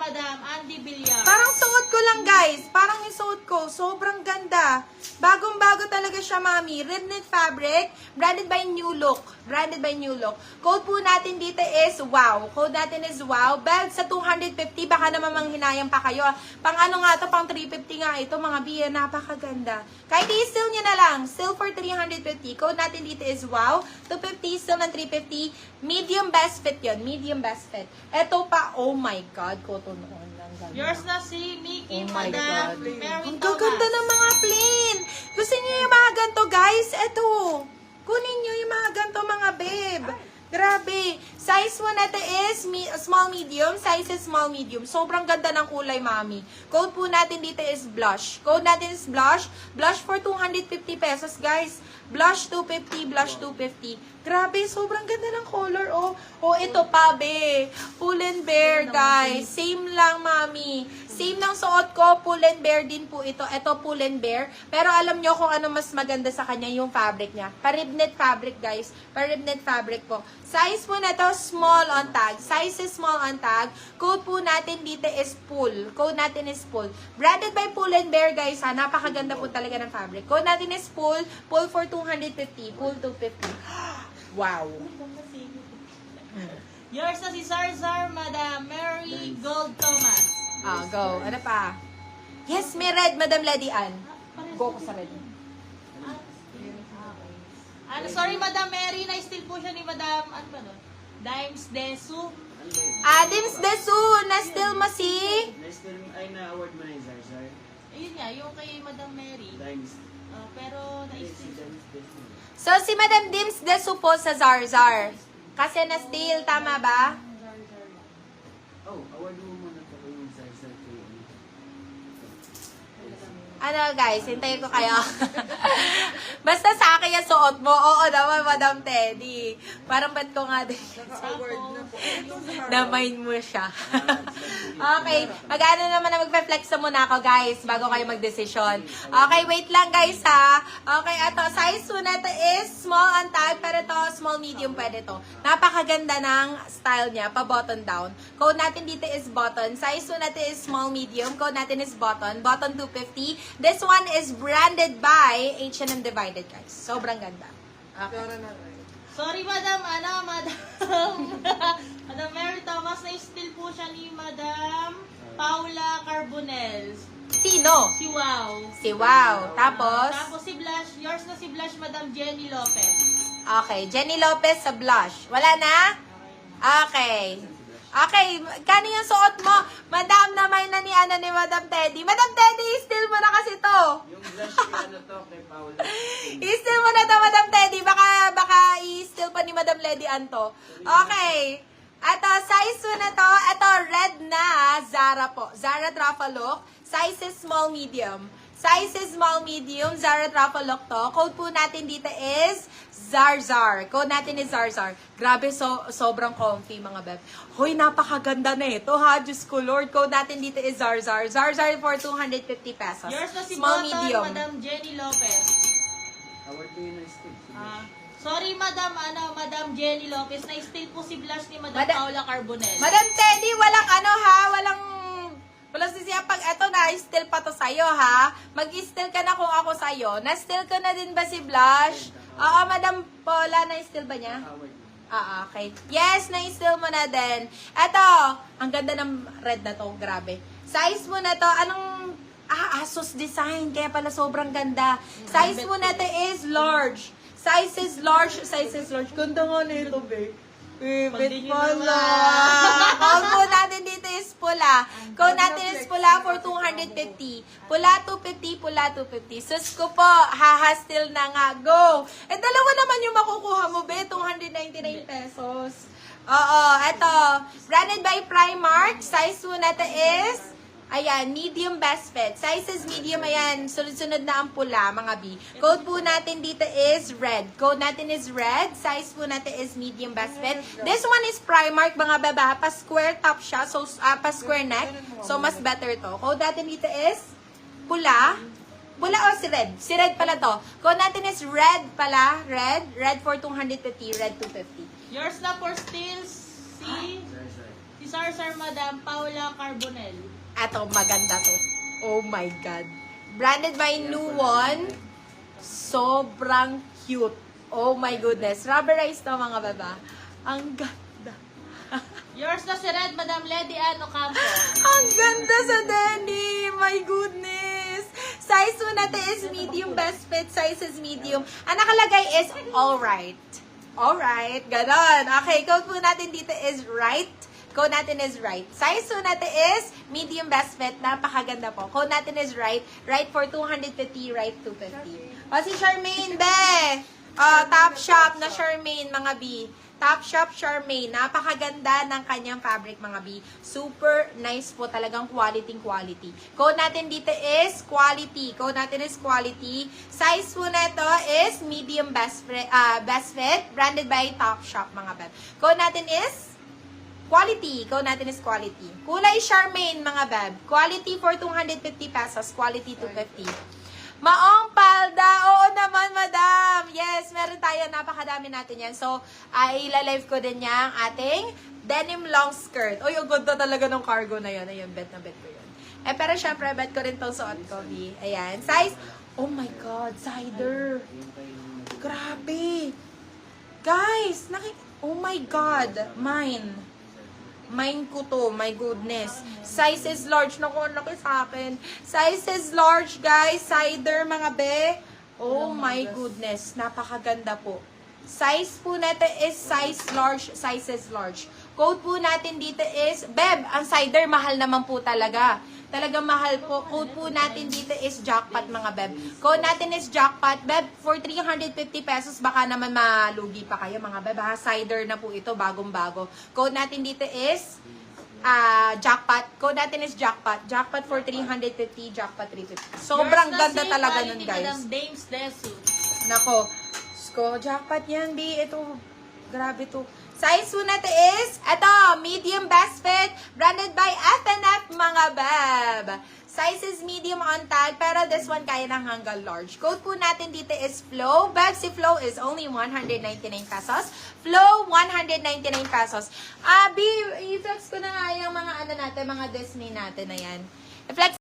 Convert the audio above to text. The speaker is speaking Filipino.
Madam Andy Villar. Parang suot ko lang, guys. Parang yung suot ko. Sobrang ganda. Bagong-bago talaga siya, mami. Red knit fabric. Branded by New Look. Branded by New Look. Code po natin dito is WOW. Code natin is WOW. Belt sa 250. Baka naman manghinayang pa kayo. Pang ano nga to, pang 350 nga ito, mga biya. Napakaganda. Kahit i-steal nyo na lang. Still for 350. Code natin dito is WOW. 250, still ng 350. Medium best fit yun. Medium best fit. Ito pa, oh my God. Cotton on. Yours na si Mickey, Oh my Madam God. Mary Ang Thomas. gaganda ng mga plain. Gusto niyo yung mga ganito, guys? Ito. Kunin niyo yung mga ganito, mga babe. Grabe. Size mo natin is small medium. Size is small medium. Sobrang ganda ng kulay, mami. Code po natin dito is blush. Code natin is blush. Blush for 250 pesos, guys. Blush 250, blush 250. Grabe, sobrang ganda ng color, oh. Oh, ito pa, be. Pull and bear, guys. Same lang, mami. Same ng suot ko, pull and bear din po ito. Ito, pull and bear. Pero alam nyo kung ano mas maganda sa kanya, yung fabric niya. Paribnet fabric, guys. Paribnet fabric po. Size po na to, small on tag. Size is small on tag. Code po natin dito is pull. Code natin is pull. Branded by Pull and Bear, guys, ha. Napakaganda po talaga ng fabric. Code natin is pull. Pull for 250. Pull 250. Wow. Yours na si Zarzar, Madam Mary Gold Thomas. Ah, go. Ano pa? Yes, may red, Madam Lady Ann. Go ko sa red. Ano, sorry, Madam Mary, na-steal po siya ni Madam, ano ba nun? Dimes Desu. Adams Desu, na-steal mo si... Ay, na-award mo na yung Zarzar. Ayun nga, yung kay Madam Mary. Dimes. Pero Si na-steal. Dimes Desu. So, si Madam Dims Desu po sa Zarzar. Kasi na-steal, tama ba? Oh, award mo muna ito ko yung Zarzar kay ano. Ano, guys, hintayin ko kayo. Basta sa akin yung suot mo. Oo naman, Madam Teddy. Parang ba't ko nga din. Na-mind mo siya. Okay. Mag-ano naman na magpe-flex na muna ako, guys, bago kayo mag-desisyon. Okay, wait lang, guys, ha. Okay, ito, size po na ito is small on tag, pero ito, small medium pwede to. Napakaganda ng style niya, pa-button down. Code natin dito is button. Size po natin is small medium. Code natin is button. Button 250. This one is branded by H&M Divided, guys. Sobrang ganda. Okay. Sorry, Madam, Madam Mary Thomas, na-steal po siya ni Madam Paula Carbonell. Sino? Si Wow. Si Wow. Tapos? Tapos si Blush, yours na si Blush, Madam Jenny Lopez. Okay, Jenny Lopez sa blush. Wala na? Okay. Okay, kano yung suot mo? Madam, naman na ni Madam Teddy. Madam Teddy, steal mo na kasi to. Yung blush kay ano to, kay Paula. I-steal mo na to, Madam Teddy. Baka i-steal pa ni Madam Lady Anto. Okay. Ito, size mo na to. Ito, red na Zara po. Zara Truffle Look. Size is small, medium. Size is small, medium. Zara Truffle Look to. Code po natin dito is Zarzar. Code natin is Zarzar. Grabe, sobrang comfy, mga beb. Hoy, napakaganda na ito, ha? Diyos ko, Lord. Code natin dito is Zarzar. Zarzar for 250 pesos. Yours na si Small, Button, medium. Madam Jenny Lopez. Award ko yun na stick. Sorry, Madam Jenny Lopez, na-steal po si Blush ni Madam Paula Carbonell. Madam Teddy, walang ano, ha? Walang sisiya pag eto na-steal pa to sa'yo, ha? Mag-steal ka na kung ako sa'yo. Na-steal ko na din ba si Blush? Oo, Madam Paula, na-steal ba niya? Award. Okay. Yes, na-steal mo na din. Eto, ang ganda ng red na to, grabe. Size mo na to, anong... Asus design, kaya pala sobrang ganda. Size mo na to is large. Size is large, size is large. Ganda nga na ito, babe. Bit pala. Code po natin dito is pula. Code natin is pula for 250. Pula 250, pula 250. Sus ko po, haha-steal na nga. Go! Dalawa naman yung makukuha mo, be. 299 pesos. Oo, eto. Branded by Primark. Size po natin is... Ayan, medium best fit. Size is medium, ayan. Sunod-sunod na ang pula, mga B. Code po natin dito is red. Code natin is red. Size po natin is medium best fit. This one is Primark, mga baba. Pa-square top siya, so pa-square neck. So, mas better to. Code natin dito is pula. Pula o si red? Si red pala to. Code natin is red pala. Red. Red for 250. Red 250. Yours na for steals, si... Zarzar. Si Sir Madam Paula Carbonell. Eto, maganda to. Oh my God. Branded by Nuwon. Sobrang cute. Oh my goodness. Rubberized to mga baba. Ang ganda. Yours na si Red, Madam Lady Ann Ocampo. Ang ganda sa Denny! My goodness! Size mo natin is medium. Best fit size is medium. Ang nakalagay is alright. Alright. Ganon. Okay, code po natin dito is right. Code natin is right. Size po natin is medium best fit. Napakaganda po. Code natin is right. Right for 250, right 250. O si Charmaine, be! Top shop na Charmaine, mga B. Top Shop Charmaine. Napakaganda ng kanyang fabric, mga B. Super nice po. Talagang quality. Code natin dito is quality. Code natin is quality. Size po na ito is medium best fit. Branded by Top Shop, mga beb. Code natin is quality. Code natin is quality. Kulay Charmaine, mga beb. Quality for 250 pesos. Quality 250. Maong palda. Oo naman, madam. Yes, meron tayo. Napakadami natin yan. So, ilalive ko din niya ang ating denim long skirt. Uy, ang ganda talaga ng cargo na yun. Ayun, bet na bet ko yun. Pero syempre, bet ko rin itong suot ko, B. Ayan. Size. Oh my God, cider. Grabe. Guys, oh my God. Mine ko to. My goodness. Size is large. Naku, ang laki sa akin. Size is large, guys. Cider, mga be. Oh my goodness. Napakaganda po. Size po natin is size large. Size is large. Code po natin dito is, Beb, ang cider, mahal naman po talaga. Talagang mahal po. Code po natin dito is jackpot, mga Beb. Code natin is jackpot. Beb, for 350 pesos, baka naman malugi pa kayo, mga Beb. Ha? Cider na po ito, bagong-bago. Code natin dito is jackpot. Code natin is jackpot. Jackpot for 350, jackpot 350. Sobrang ganda talaga nun, guys. Madam Dames Desu. Nako. Sko, jackpot yan, B. Ito, grabe to. Size po natin is, ito, medium best fit, branded by FNF, mga beb. Size is medium on tag, pero this one kaya ng hanggang large. Code po natin dito is Flow. Beb, si Flow is only 199 pesos. Flow, 199 pesos. B, i-flex ko na nga yung mga ano natin, mga Disney natin na yan. I-flex